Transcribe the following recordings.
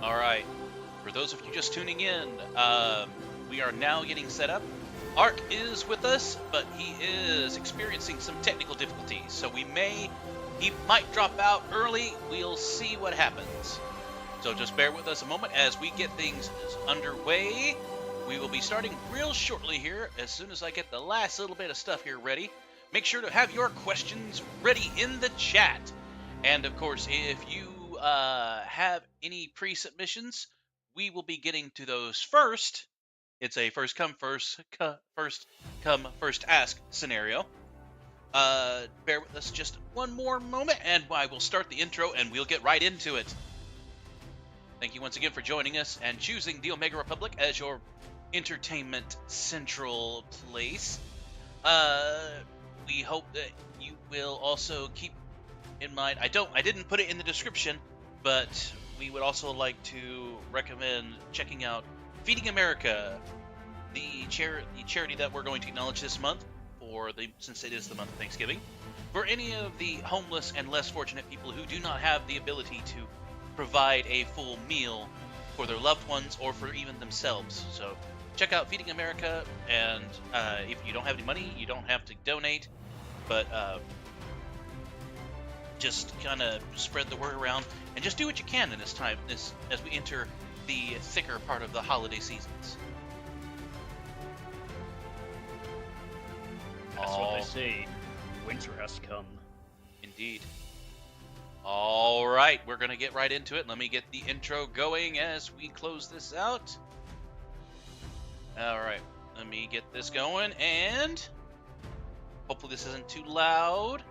All right. For those of you just tuning in, we are now getting set up. Ark is with us, but he is experiencing some technical difficulties, so he might drop out early. We'll see what happens. So just bear with us a moment as we get things underway. We will be starting real shortly here as soon as I get the last little bit of stuff here ready. Make sure to have your questions ready in the chat. And of course, if you have any pre-submissions, we will be getting to those first. It's a first come, first ask scenario. Bear with us just one more moment, and I will start the intro, and we'll get right into it. Thank you once again for joining us and choosing the Omega Republic as your entertainment central place. We hope that you will also keep in mind, I didn't put it in the description, but we would also like to recommend checking out Feeding America, the charity that we're going to acknowledge this month, since it is the month of Thanksgiving, for any of the homeless and less fortunate people who do not have the ability to provide a full meal for their loved ones or for even themselves. So check out Feeding America, and if you don't have any money, you don't have to donate, but just kind of spread the word around and just do what you can in this time, as we enter the thicker part of the holiday seasons. That's what they say. Winter has come. Indeed. All right, we're going to get right into it. Let me get the intro going as we close this out. All right, let me get this going, and hopefully this isn't too loud.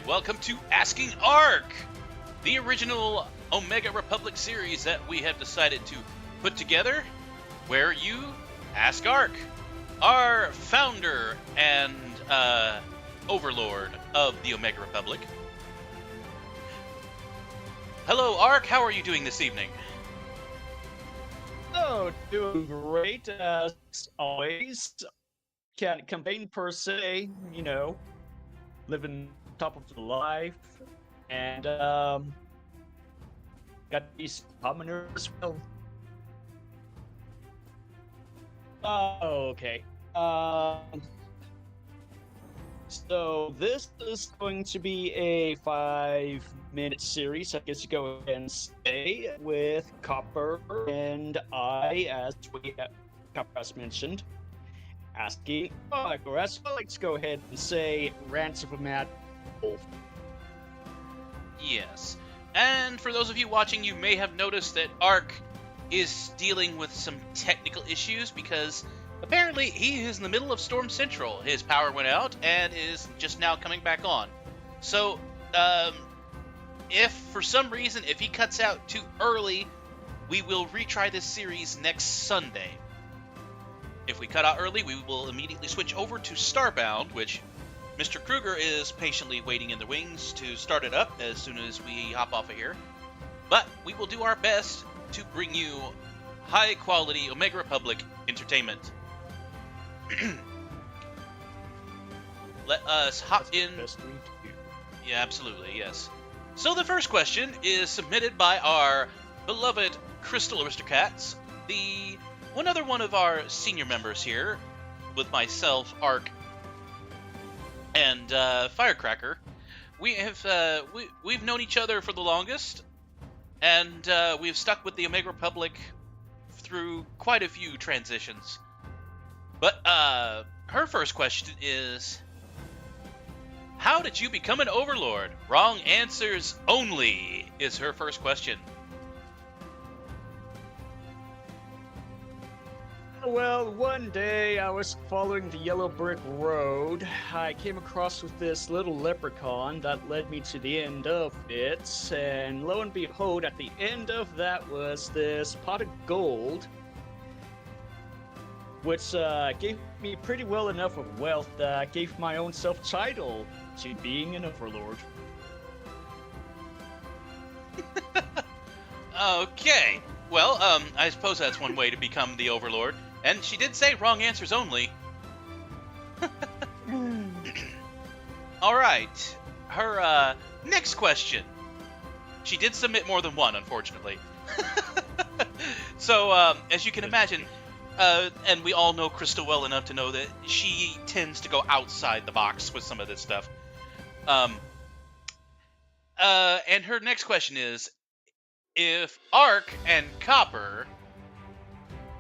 Welcome to Asking Ark, the original Omega Republic series that we have decided to put together, where you ask Ark, our founder and overlord of the Omega Republic. Hello, Ark. How are you doing this evening? Oh, doing great as always. Can't complain per se, living top of the life, and got these commoners as well. Oh, okay. So this is going to be a 5-minute series, I guess you go ahead and say, with Copper and I, as Copper has mentioned, asking Ark. So let's go ahead and say Rants of a Mad Wolf. Yes. And for those of you watching, you may have noticed that Ark is dealing with some technical issues because apparently he is in the middle of Storm Central. His power went out and is just now coming back on. So, if for some reason, if he cuts out too early, we will retry this series next Sunday. If we cut out early, we will immediately switch over to Starbound, which Mr. Kruger is patiently waiting in the wings to start it up as soon as we hop off of here. But we will do our best to bring you high-quality Omega Republic entertainment. Let us hop in. Yeah, absolutely, yes. So the first question is submitted by our beloved Crystal Aristocrats, one of our senior members here, with myself, Ark, and Firecracker. We've known each other for the longest, and we've stuck with the Omega Republic through quite a few transitions. But her first question is, how did you become an overlord? Wrong answers only is her first question. Well, one day I was following the yellow brick road. I came across with this little leprechaun that led me to the end of it, and lo and behold, at the end of that was this pot of gold, which gave me pretty well enough of wealth that gave my own self title to being an overlord. Okay. Well, I suppose that's one way to become the Overlord. And she did say wrong answers only. All right. Her next question. She did submit more than one, unfortunately. So, as you can imagine, and we all know Crystal well enough to know that she tends to go outside the box with some of this stuff. And her next question is, if Ark and Copper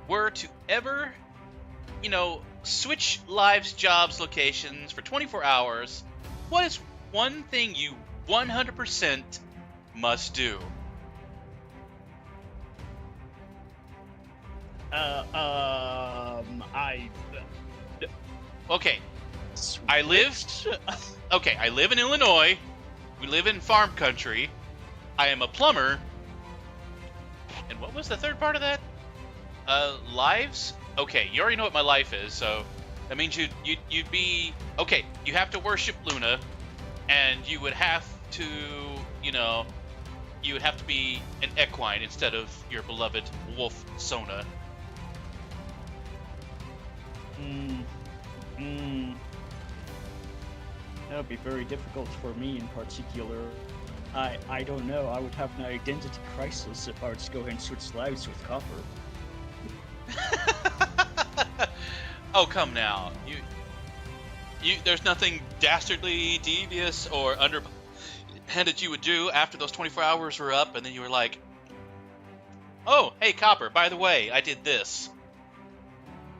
were to ever, switch lives, jobs, locations for 24 hours, what is one thing you 100% must do? I... Okay. I live in Illinois. We live in farm country. I am a plumber. And what was the third part of that? Lives? Okay, you already know what my life is, so that means you'd be... Okay, you have to worship Luna, and you would have to, you would have to be an equine instead of your beloved wolf, Sona. That would be very difficult for me in particular. I don't know. I would have an identity crisis if I were to go ahead and switch lives with Copper. Oh, come now. You there's nothing dastardly, devious, or underhanded you would do after those 24 hours were up, and then you were like, oh, hey, Copper, by the way, I did this.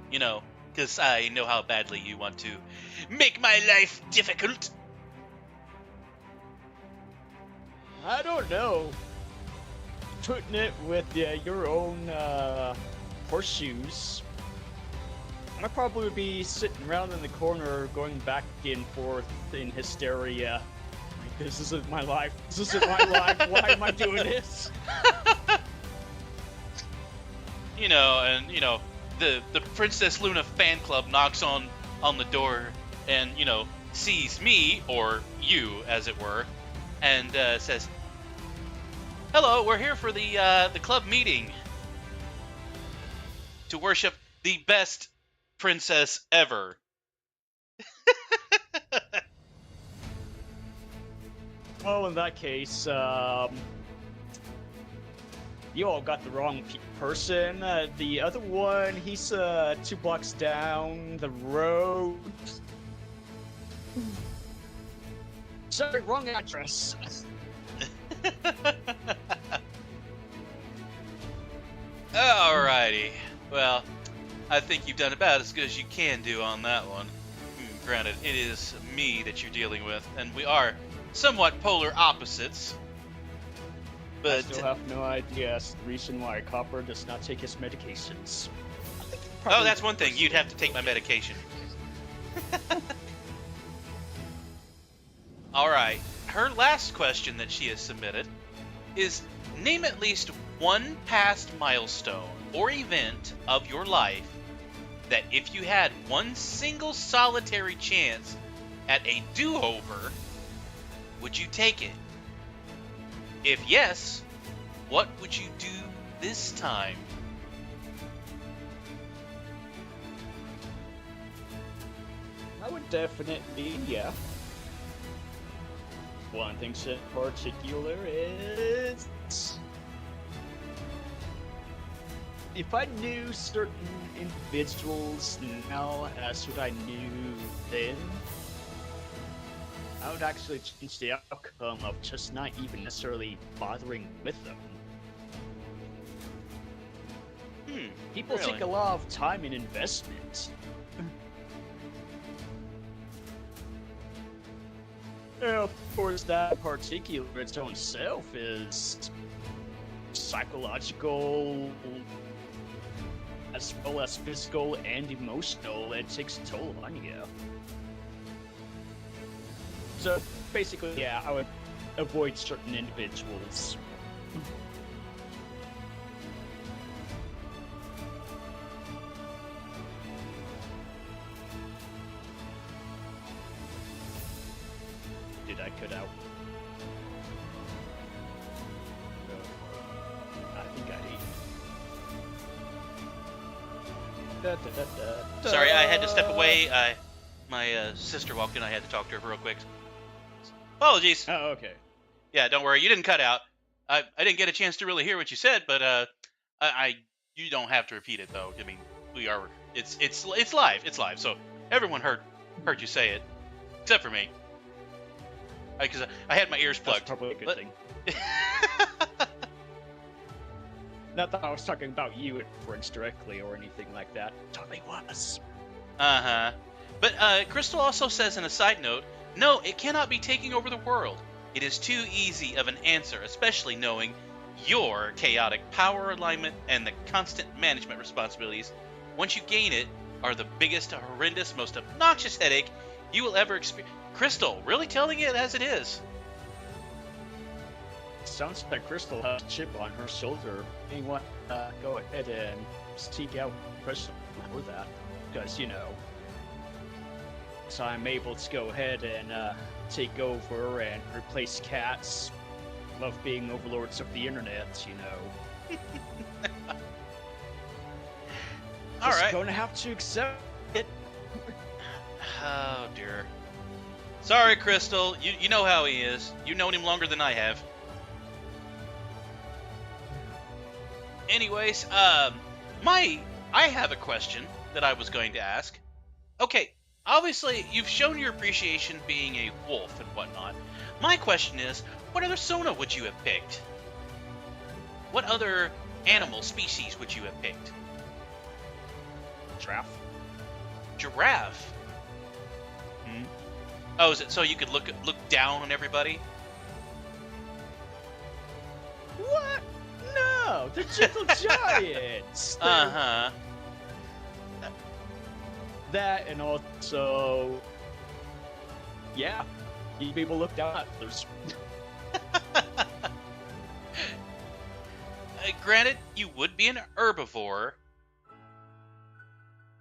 Because I know how badly you want to make my life difficult. I don't know. Putting it with your own horseshoes. I probably would be sitting around in the corner going back and forth in hysteria. Like, this isn't my life. This isn't my life. Why am I doing this? The Princess Luna fan club knocks on the door and, sees me, or you, as it were, and says, hello, we're here for the club meeting to worship the best princess ever. Well, in that case, you all got the wrong person. The other one, he's 2 blocks down the road. Sorry, wrong address. Alrighty. Well, I think you've done about as good as you can do on that one. Granted, it is me that you're dealing with, and we are somewhat polar opposites. But I still have no idea the reason why Copper does not take his medications. Oh, that's one thing. You'd have to take my medication. Alright. Her last question that she has submitted is, name at least one past milestone or event of your life that if you had one single solitary chance at a do-over, would you take it? If yes, what would you do this time? I would definitely, yeah. One thing in particular is... if I knew certain individuals now as what I knew then, I would actually change the outcome of just not even necessarily bothering with them. People really? take a lot of time and investment. Of course, that particular its own self is psychological as well as physical and emotional, it takes a toll on you. So basically, yeah, I would avoid certain individuals. Did I cut out? I think I did. Sorry, I had to step away. My sister walked in. I had to talk to her real quick. Apologies. Oh, okay. Yeah, don't worry. You didn't cut out. I didn't get a chance to really hear what you said, but you don't have to repeat it though. I mean, we are. It's live. It's live. So everyone heard you say it, except for me. Because I had my ears plugged. That's probably a good thing. Not that I was talking about you at French directly or anything like that. Totally was. Uh-huh. But Crystal also says in a side note, no, it cannot be taking over the world. It is too easy of an answer, especially knowing your chaotic power alignment and the constant management responsibilities. Once you gain it, are the biggest, horrendous, most obnoxious headache you will ever experience. Crystal, really telling it as it is. Sounds like Crystal has a chip on her shoulder. Anyone go ahead and seek out Crystal for that. Because, you know, so I'm able to go ahead and take over and replace cats. Love being overlords of the internet, you know. All Just right. gonna have to accept it. Oh, dear. Sorry, Crystal. You know how he is. You've known him longer than I have. Anyways, I have a question that I was going to ask. Okay, obviously, you've shown your appreciation being a wolf and whatnot. My question is, what other Sona would you have picked? What other animal species would you have picked? Giraffe. Giraffe? Hmm? Oh, is it so you could look down on everybody? What? No, they're gentle giants. Uh-huh. That and also, yeah, you'd be able to look down at others. Granted, you would be an herbivore.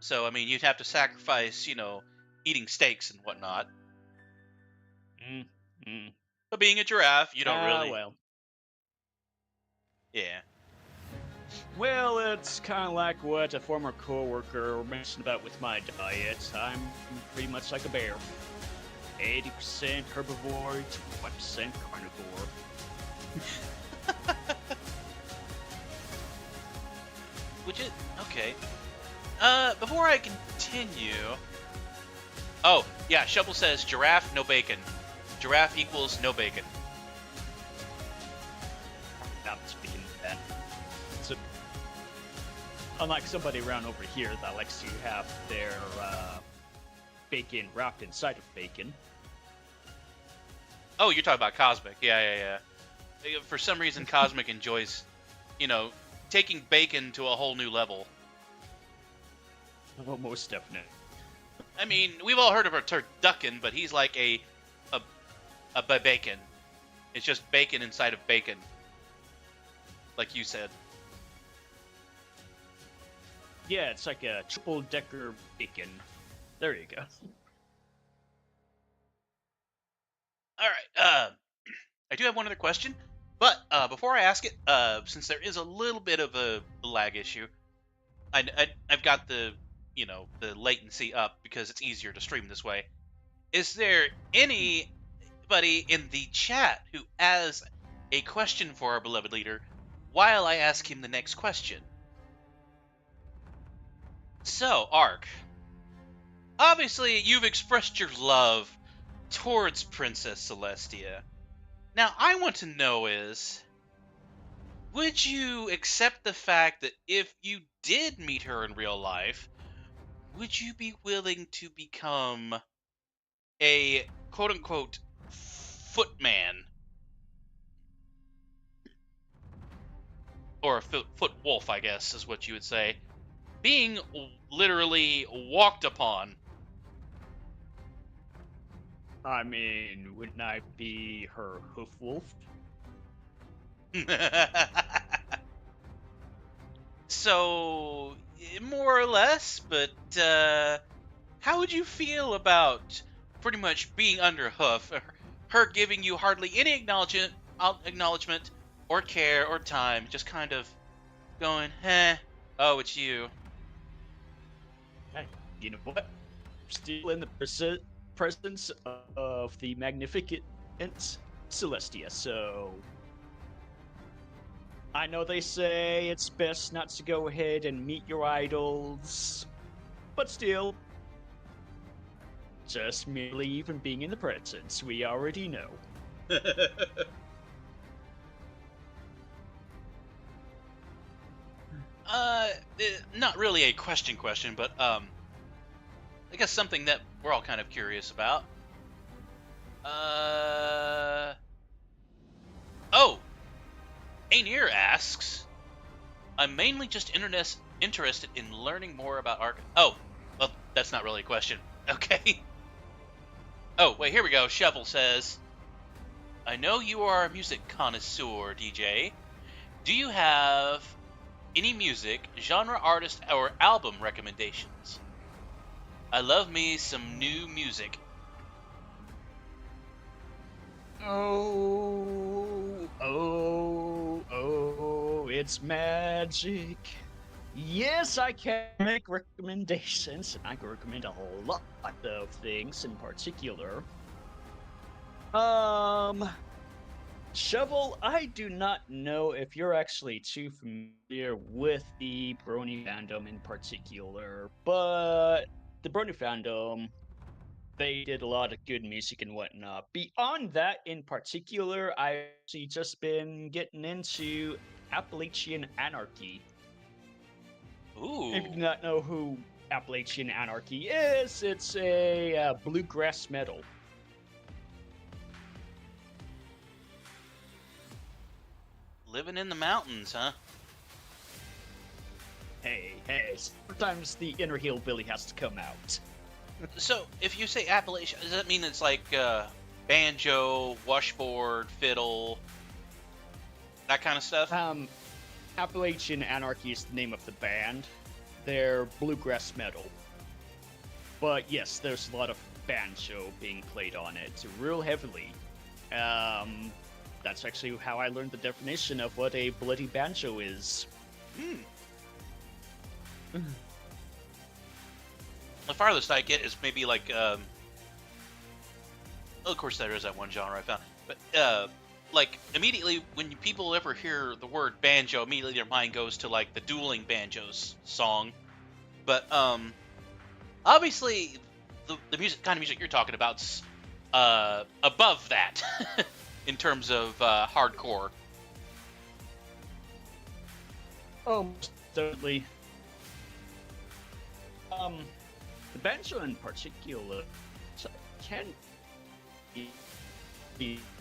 So, I mean, you'd have to sacrifice, eating steaks and whatnot. But being a giraffe, you don't really... Well. Yeah. Well, it's kind of like what a former coworker mentioned about with my diet. I'm pretty much like a bear. 80% herbivore, 20% carnivore. Which is... Okay. Before I continue... Oh, yeah, Shovel says giraffe, no bacon. Giraffe equals no bacon. Not speaking of that. So, unlike somebody around over here that likes to have their bacon wrapped inside of bacon. Oh, you're talking about Cosmic. Yeah. For some reason, Cosmic enjoys, taking bacon to a whole new level. Oh, most definitely. I mean, we've all heard of a turducken, but he's like a bacon. It's just bacon inside of bacon. Like you said. Yeah, it's like a triple-decker bacon. There you go. All right. I do have one other question, but before I ask it, since there is a little bit of a lag issue, I've got the latency up because it's easier to stream this way. Is there anybody in the chat who has a question for our beloved leader while I ask him the next question? So, Ark, obviously you've expressed your love towards Princess Celestia. Now, I want to know is, would you accept the fact that if you did meet her in real life, would you be willing to become a quote-unquote footman? Or a foot wolf, I guess, is what you would say. being literally walked upon. I mean, wouldn't I be her hoof wolf? So, more or less, but how would you feel about pretty much being under hoof? Her giving you hardly any acknowledgement or care or time, just kind of going, oh, it's you. Hey, you know what? Still in the presence of the magnificent Celestia, so I know they say it's best not to go ahead and meet your idols, but still, just merely even being in the presence, we already know. Not really a question, but I guess something that we're all kind of curious about. Oh, Aenir asks, I'm mainly just interested in learning more about Ark. Oh, well, that's not really a question. Okay. Oh, wait, here we go. Shovel says, I know you are a music connoisseur, DJ. Do you have any music, genre, artist, or album recommendations? I love me some new music. It's magic. Yes, I can make recommendations, and I can recommend a whole lot of things in particular. Shovel, I do not know if you're actually too familiar with the Brony fandom in particular, but the Brony fandom, they did a lot of good music and whatnot. Beyond that, in particular, I've actually just been getting into Appalachian Anarchy. If you Ooh. do not know who Appalachian Anarchy is, it's a bluegrass metal. Living in the mountains, huh? Hey, sometimes the inner hillbilly has to come out. So, if you say Appalachian, does that mean it's like banjo, washboard, fiddle, that kind of stuff? Appalachian Anarchy is the name of the band. They're bluegrass metal. But yes, there's a lot of banjo being played on it, real heavily. That's actually how I learned the definition of what a bloody banjo is. The farthest I get is maybe like, well, of course there is that one genre I found, but like immediately when people ever hear the word banjo, immediately their mind goes to like the dueling banjos song. But obviously the music kind of music you're talking about's above that in terms of hardcore. Oh, certainly. The banjo in particular can be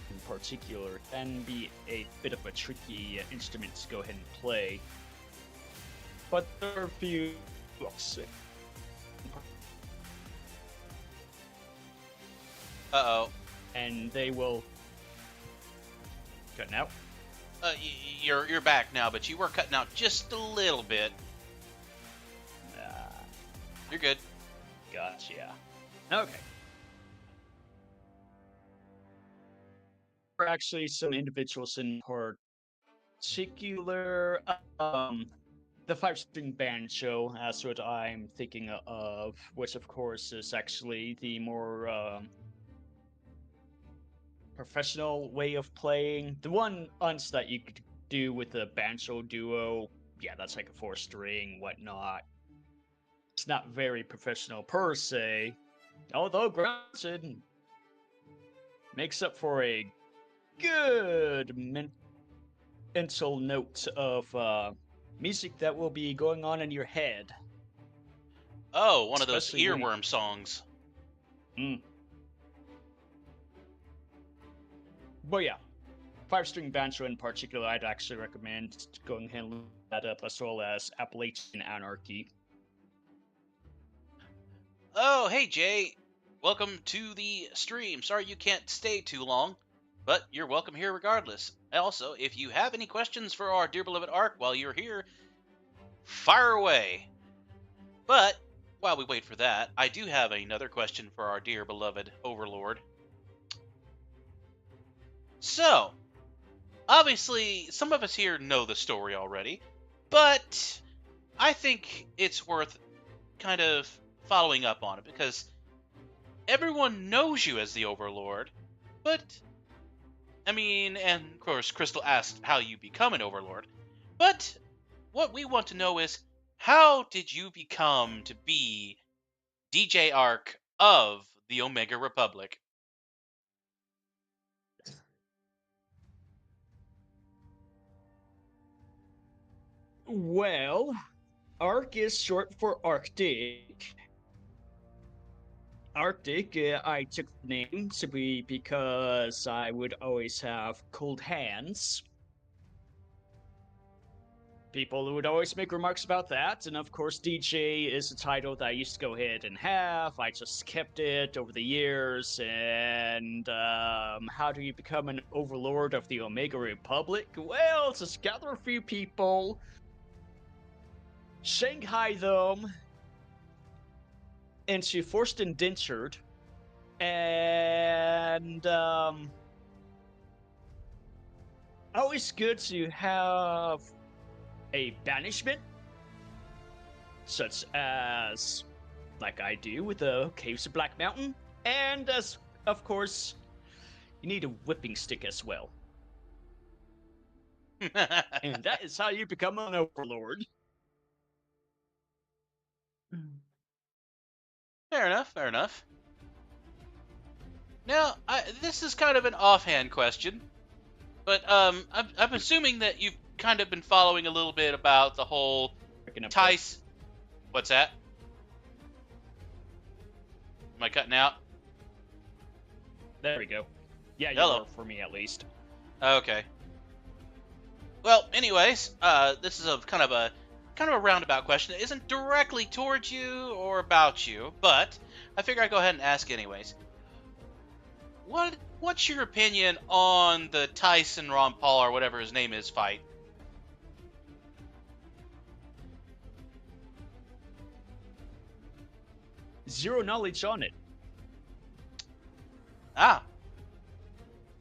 in particular can be a bit of a tricky instrument to go ahead and play. But there are a few books. Uh-oh. And they will cut out. You're back now, but you were cutting out just a little bit. You're good. Gotcha. Okay. There are actually some individuals in particular, the five-string banjo, that's what I'm thinking of, which of course is actually the more professional way of playing. The one uns that you could do with the banjo duo, yeah, that's like a four-string, whatnot. It's not very professional per se, although granted, makes up for a good mental note of music that will be going on in your head. Oh, one of those Especially when earworm songs. But yeah, five-string banjo in particular, I'd actually recommend going ahead and look that up, as well as Appalachian Anarchy. Oh, hey Jay. Welcome to the stream. Sorry you can't stay too long, but you're welcome here regardless. Also, if you have any questions for our dear beloved Ark while you're here, fire away. But while we wait for that, I do have another question for our dear beloved Overlord. So, obviously, some of us here know the story already, but I think it's worth kind of following up on it because everyone knows you as the Overlord, but I mean, and of course, Crystal asked how you become an Overlord, but what we want to know is how did you become to be DJ Arc of the Omega Republic? Well, Arc is short for Arctic. Arctic, I took the name simply because I would always have cold hands. People would always make remarks about that, and of course, DJ is a title that I used to go ahead and have. I just kept it over the years, and how do you become an overlord of the Omega Republic? Well, just gather a few people, Shanghai them into forced indentured, and always good to have a banishment, such as like I do with the Caves of Black Mountain, and as of course, you need a whipping stick as well. And that is how you become an overlord. Fair enough, fair enough. Now, this is kind of an offhand question, but I'm assuming that you've kind of been following a little bit about the whole Tice. What's that? Am I cutting out? There we go. Yeah, you Hello. are for me at least. Okay. Well, anyways, this is a kind of a roundabout question. It isn't directly towards you or about you, but I figure I'd go ahead and ask anyways. What's your opinion on the Tyson Ron Paul or whatever his name is fight? Zero knowledge on it. Ah.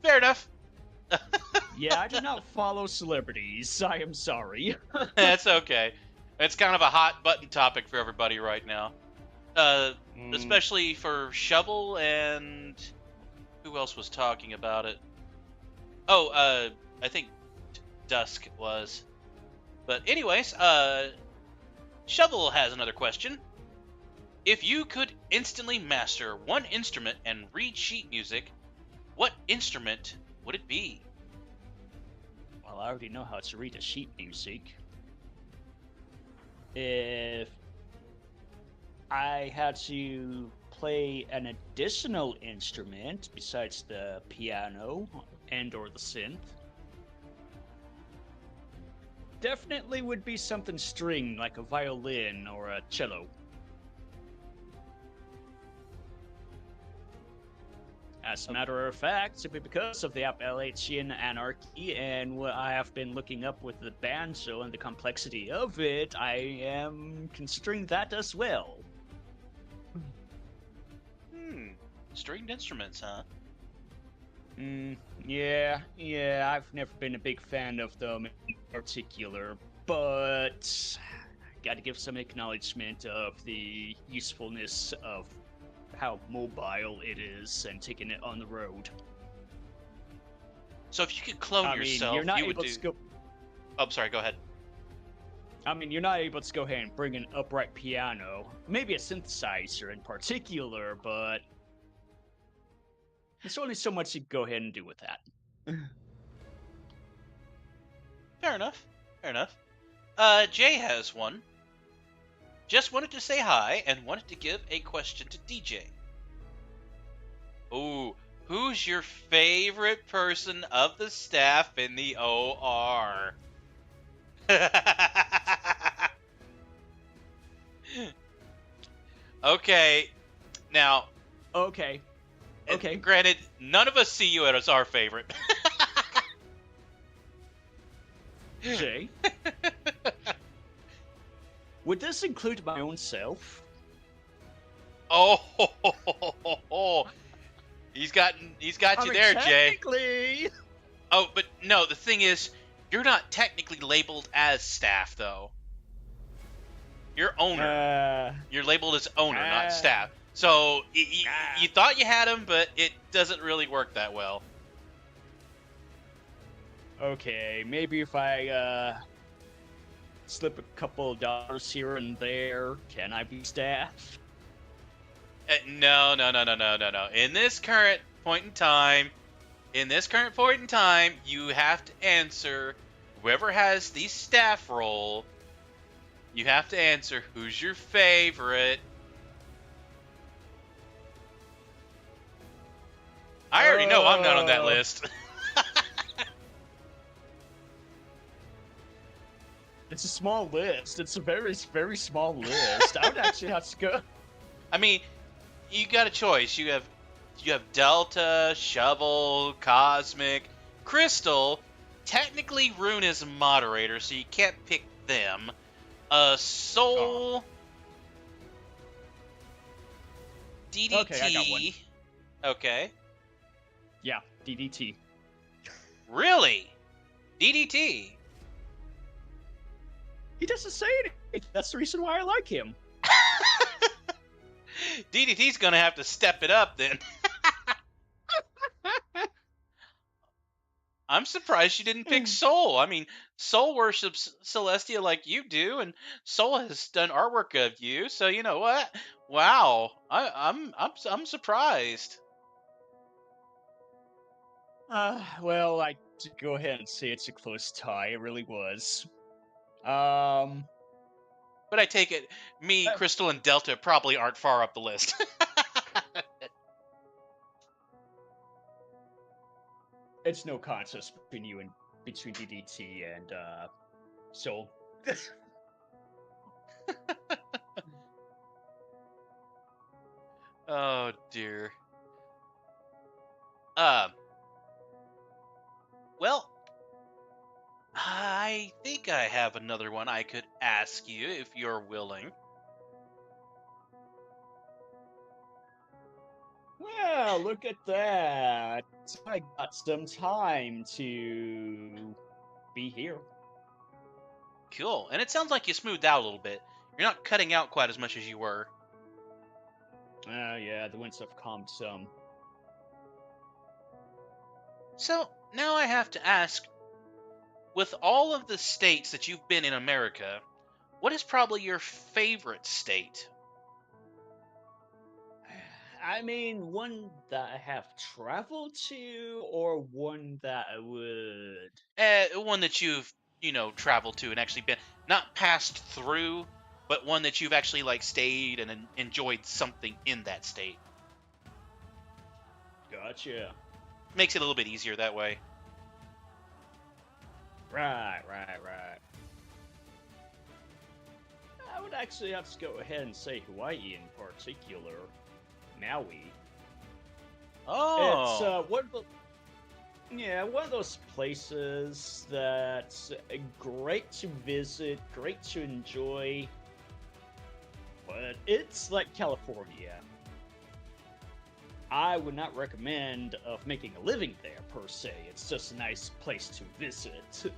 Fair enough. Yeah, I do not follow celebrities. I am sorry. That's okay. It's kind of a hot button topic for everybody right now. Especially for Shovel and who else was talking about it? Oh, I think Dusk was. But anyways, Shovel has another question. If you could instantly master one instrument and read sheet music, what instrument would it be? Well, I already know how to read a sheet music. If I had to play an additional instrument besides the piano and or the synth, definitely would be something string like a violin or a cello. As a matter of fact, simply because of the Appalachian Anarchy and what I have been looking up with the banjo and the complexity of it, I am considering that as well. Stringed instruments, huh? Yeah, I've never been a big fan of them in particular, but I gotta give some acknowledgement of the usefulness of how mobile it is and taking it on the road. So if you could clone yourself, you're not you would able do... to go... Oh, sorry, go ahead. I mean, you're not able to go ahead and bring an upright piano, maybe a synthesizer in particular, but there's only so much you can go ahead and do with that. Fair enough. Fair enough. Jay has one. Just wanted to say hi and wanted to give a question to DJ. Ooh, who's your favorite person of the staff in the OR? Okay, Now, Okay. Okay. granted, none of us see you as our favorite. Jay, would this include my own self? Oh, he's got I you mean, there, Jay. technically. Oh, but no, the thing is, you're not technically labeled as staff, though. You're owner. You're labeled as owner, not staff. So you thought you had him, but it doesn't really work that well. Okay, maybe if I slip a couple of dollars here and there, can I be staff? No. In this current point in time, you have to answer. Whoever has the staff role, you have to answer who's your favorite. I already know I'm not on that list. It's a small list. It's a very, very small list. I would actually have to go. I mean, you got a choice. You have Delta, Shovel, Cosmic, Crystal. Technically, Rune is a moderator, so you can't pick them. Soul, DDT. Okay, I got one. Okay. Yeah, DDT. Really? DDT? He doesn't say anything. That's the reason why I like him. DDT's gonna have to step it up then. I'm surprised you didn't pick Soul. I mean, Soul worships Celestia like you do, and Soul has done artwork of you. So you know what? Wow, I'm surprised. Well, I go ahead and say it's a close tie. It really was. But I take it, me, Crystal, and Delta probably aren't far up the list. It's no contest between you and between DDT and Soul. Oh dear. Well, I think I have another one I could ask you if you're willing. Well, look at that. I got some time to be here. Cool. And it sounds like you smoothed out a little bit. You're not cutting out quite as much as you were. Yeah, the winds have calmed some. So, now I have to ask, with all of the states that you've been in America, what is probably your favorite state? I mean, one that I have traveled to, or one that I would. One that you've, traveled to and actually been, not passed through, but one that you've actually, stayed and enjoyed something in that state. Gotcha. Makes it a little bit easier that way. Right. I would actually have to go ahead and say Hawaii in particular. Maui. Oh. It's one of those places that's great to visit, great to enjoy, but it's like California. I would not recommend of making a living there per se. It's just a nice place to visit.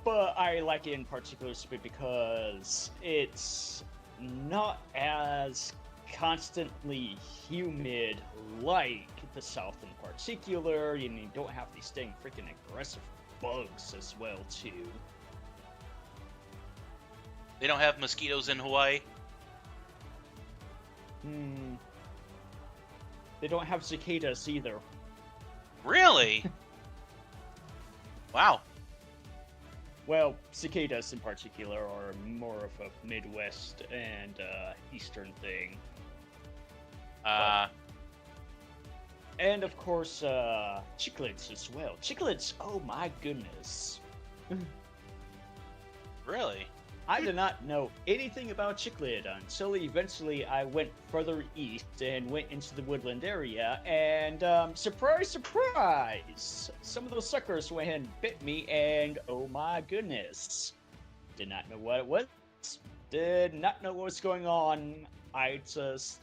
But I like it in particular because it's not as constantly humid like the South in particular, and you don't have these dang freaking aggressive bugs as well too. They don't have mosquitoes in Hawaii? They don't have cicadas either. Really? Wow. Well, cicadas in particular are more of a Midwest and Eastern thing. And of course, cichlids as well. Cichlids, oh my goodness. Really? I did not know anything about Chiclet until eventually I went further east and went into the woodland area. And surprise, surprise! Some of those suckers went ahead and bit me, and oh my goodness. Did not know what it was. Did not know what was going on. I just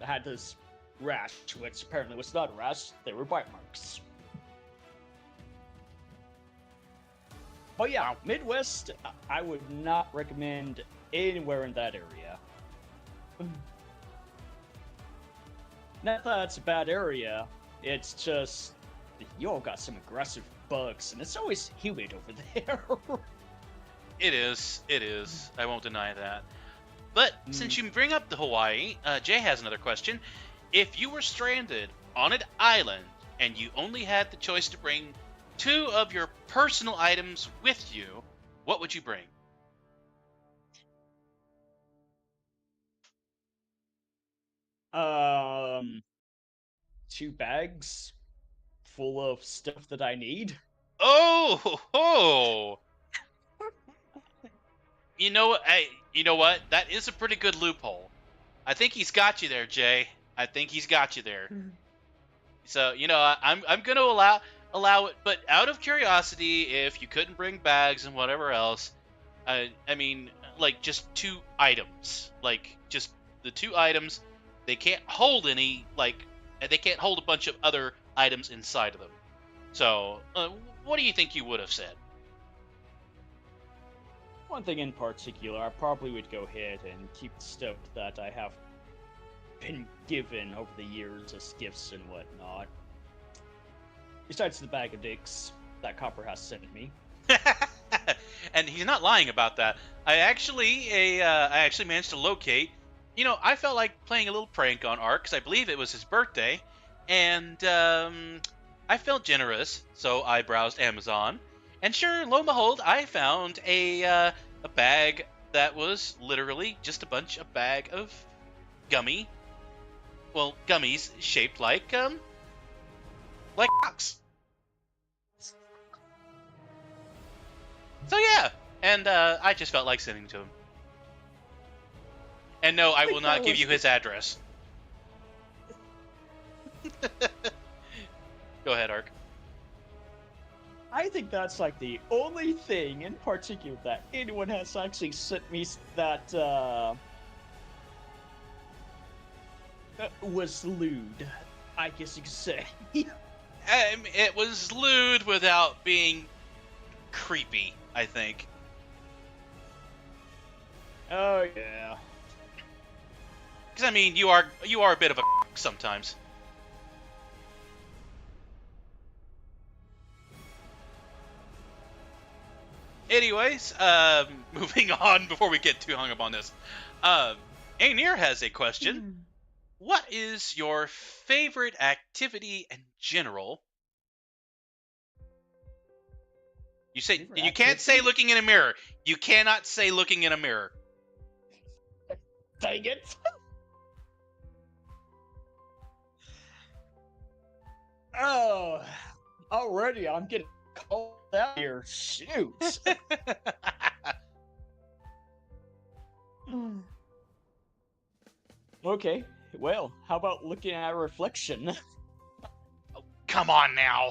had this rash, which apparently was not a rash, they were bite marks. But yeah, Wow. Midwest, I would not recommend anywhere in that area. Not that it's a bad area, it's just you all got some aggressive bugs, and it's always humid over there. It is. It is. I won't deny that. But since you bring up the Hawaii, Jay has another question. If you were stranded on an island and you only had the choice to bring 2 of your personal items with you, what would you bring? um, 2 bags full of stuff that I need. Oh, ho, ho. You know what? That is a pretty good loophole. I think he's got you there, Jay. I think he's got you there. So I'm gonna allow it, but out of curiosity, if you couldn't bring bags and whatever else, I mean, like just 2 items, like just the 2 items. They can't hold any they can't hold a bunch of other items inside of them. So, what do you think you would have said? One thing in particular, I probably would go ahead and keep the stuff that I have been given over the years as gifts and whatnot. Besides the bag of dicks that Copper has sent me. And he's not lying about that. I actually managed to locate. I felt like playing a little prank on Ark because I believe it was his birthday, and I felt generous, so I browsed Amazon, and sure, lo and behold, I found a bag that was literally just a bag of gummies shaped like rocks. So yeah, and I just felt like sending to him. And no, I will not give you his address. Go ahead, Ark. I think that's like the only thing in particular that anyone has actually sent me that was lewd, I guess you could say. It was lewd without being creepy, I think. Oh yeah. Because I mean, you are a bit of a sometimes. Anyways, moving on before we get too hung up on this. Aenir has a question. What is your favorite activity in general? You can't say looking in a mirror. You cannot say looking in a mirror. Dang it. Oh, already I'm getting called out here. Shoot. Okay, well, how about looking at a reflection? Oh, come on now.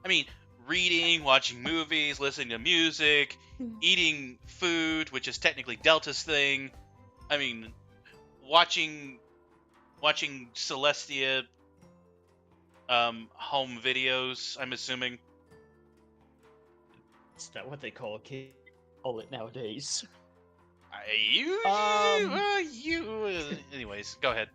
I mean, reading, watching movies, listening to music, eating food, which is technically Delta's thing. I mean, watching Celestia home videos, I'm assuming. Is that what they call it nowadays? Anyways, go ahead.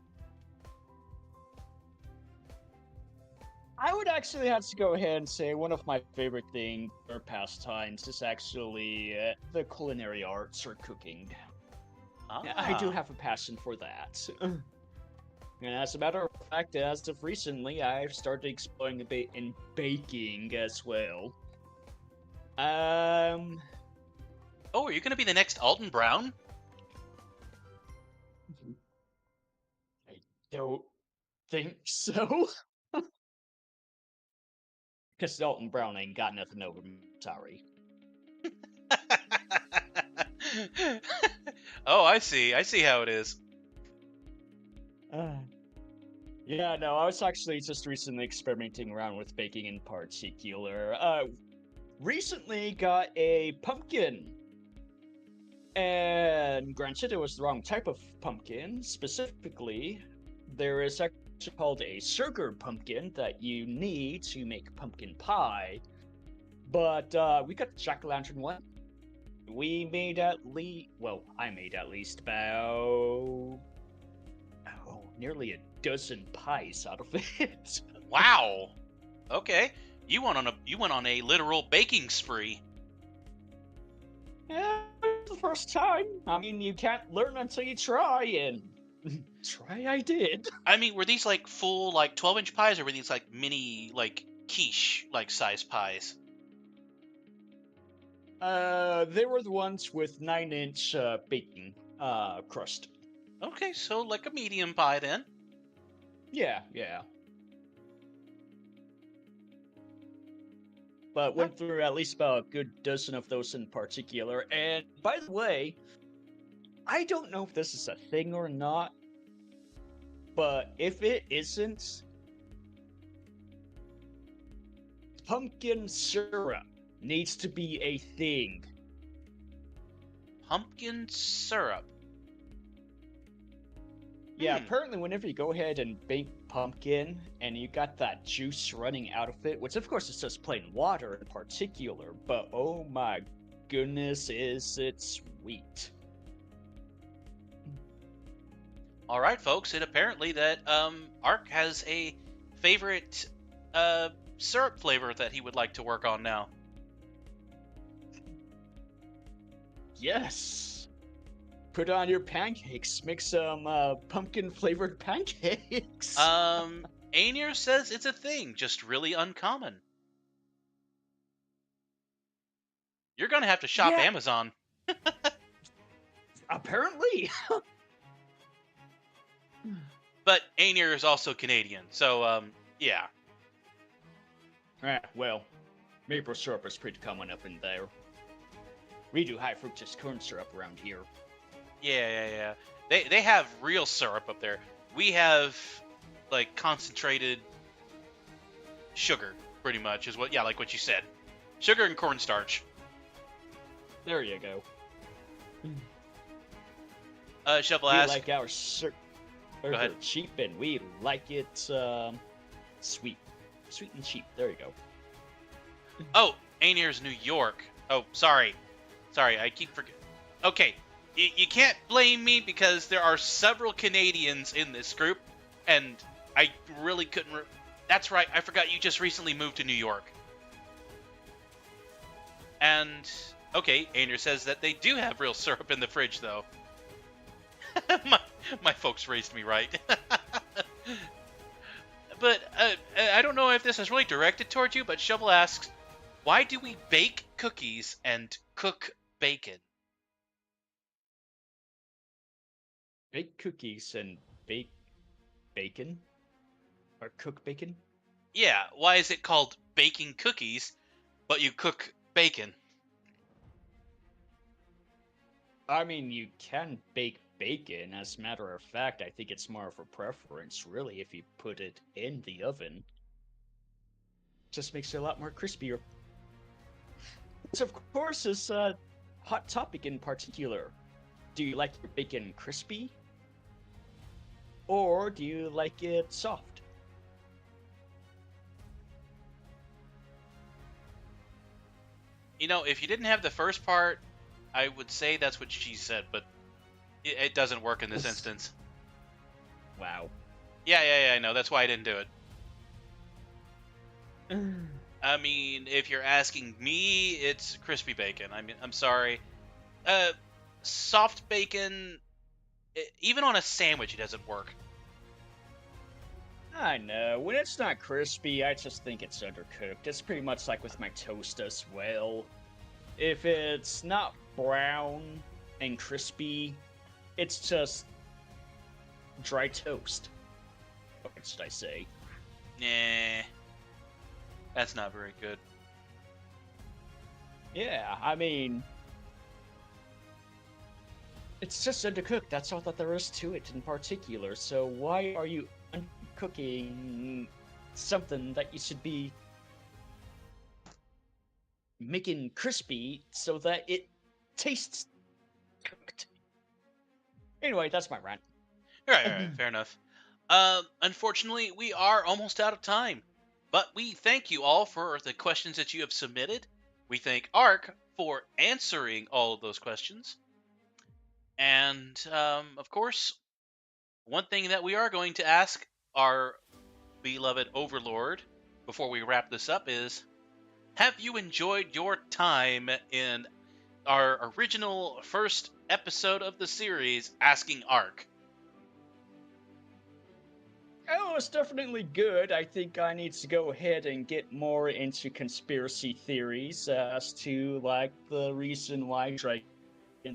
I would actually have to go ahead and say one of my favorite things or pastimes is actually the culinary arts or cooking. I do have a passion for that. And as a matter of fact, as of recently, I've started exploring a bit in baking as well. Oh, are you going to be the next Alton Brown? I don't think so. Because Dalton Brown ain't got nothing over me. Sorry. Oh, I see. I see how it is. Uh, yeah, no, I was actually just recently experimenting around with baking in particular. Recently got a pumpkin. And granted, it was the wrong type of pumpkin. Specifically, there is actually called a sugar pumpkin that you need to make pumpkin pie. But we got the jack-o'-lantern one. We made I made at least about nearly a dozen pies out of it. Wow. Okay. You went on a literal baking spree. Yeah, the first time. I mean, you can't learn until you try, and try I did. I mean, were these like full like 12-inch pies, or were these like mini like quiche like size pies? They were the ones with 9-inch baking crust. Okay, so like a medium pie then. Yeah, yeah. But Huh. went through at least about a good dozen of those in particular. And by the way, I don't know if this is a thing or not, but if it isn't, pumpkin syrup needs to be a thing. Pumpkin syrup. Yeah, apparently whenever you go ahead and bake pumpkin and you got that juice running out of it, which of course is just plain water in particular, but oh my goodness, is it sweet. All right, folks. It apparently that Ark has a favorite syrup flavor that he would like to work on now. Yes. Put on your pancakes. Make some pumpkin flavored pancakes. Aenir says it's a thing, just really uncommon. You're gonna have to shop Yeah. Amazon. Apparently. But Aenir is also Canadian, so yeah. Well, maple syrup is pretty common up in there. We do high fructose corn syrup around here. Yeah. They have real syrup up there. We have like concentrated sugar, pretty much, is what like what you said. Sugar and cornstarch. There you go. Shovel We asks, like our syrup cheap, and we like it sweet. Sweet and cheap. There you go. oh, Aenir's New York. Oh, sorry, I keep forgetting. Okay, you can't blame me because there are several Canadians in this group, and I really couldn't. That's right, I forgot you just recently moved to New York. And okay, Aenir says that they do have real syrup in the fridge, though. my folks raised me right. But I don't know if this is really directed towards you, but Shovel asks, why do we bake cookies and cook bacon? Bake cookies and bake bacon? Or cook bacon? Yeah, why is it called baking cookies, but you cook bacon? I mean, you can bake bacon. As a matter of fact, I think it's more of a preference, really, if you put it in the oven. Just makes it a lot more crispier. Which, of course, is a hot topic in particular. Do you like your bacon crispy? Or do you like it soft? You know, if you didn't have the first part, I would say that's what she said, but it doesn't work in this instance. Wow. Yeah, I know. That's why I didn't do it. I mean, if you're asking me, it's crispy bacon. I mean, I'm sorry. Soft bacon, even on a sandwich, it doesn't work. I know. When it's not crispy, I just think it's undercooked. It's pretty much like with my toast as well. If it's not brown and crispy, it's just dry toast. What should I say? Nah. That's not very good. Yeah, I mean, It's just undercooked. That's all that there is to it in particular. So why are you undercooking something that you should be making crispy so that it tastes cooked? Anyway, that's my rant. All right, fair enough. Unfortunately, we are almost out of time, but we thank you all for the questions that you have submitted. We thank Ark for answering all of those questions. And, of course, one thing that we are going to ask our beloved Overlord before we wrap this up is, have you enjoyed your time in our original first episode of the series, Asking Ark? Oh, it's definitely good. I think I need to go ahead and get more into conspiracy theories as to, like, the reason why dragons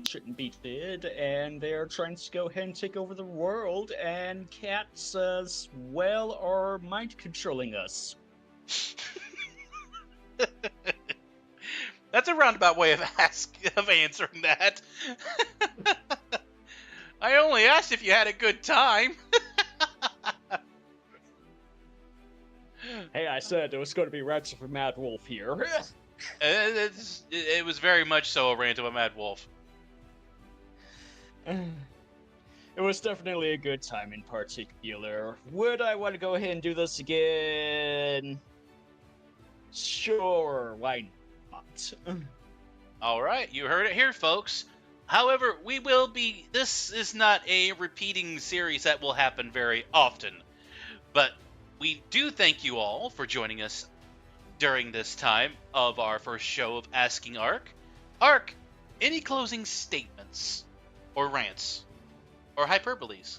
shouldn't be fed, and they're trying to go ahead and take over the world, and cats as well are mind controlling us. That's a roundabout way of answering that. I only asked if you had a good time. Hey, I said there was going to be rants of a mad wolf here. It was very much so a rant of a mad wolf. It was definitely a good time in particular. Would I want to go ahead and do this again? Sure, why not? All right, you heard it here, folks. However, this is not a repeating series that will happen very often. But we do thank you all for joining us during this time of our first show of Asking Ark. Ark, any closing statements, or rants, or hyperboles?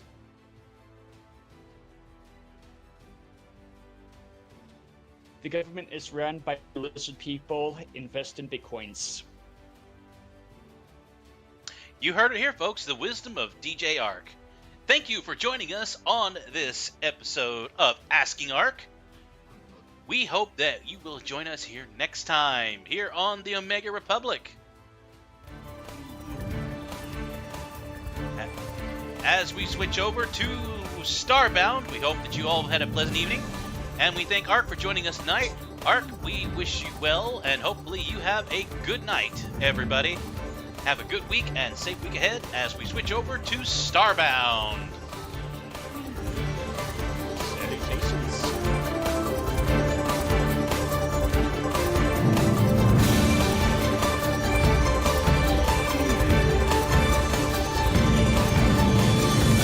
The government is run by lizard people. Invest in bitcoins. You heard it here, folks. The wisdom of DJ Ark. Thank you for joining us on this episode of Asking Ark. We hope that you will join us here next time, here on the Omega Republic. As we switch over to Starbound, we hope that you all had a pleasant evening. And we thank Ark for joining us tonight. Ark, we wish you well, and hopefully you have a good night, everybody. Have a good week and safe week ahead as we switch over to Starbound.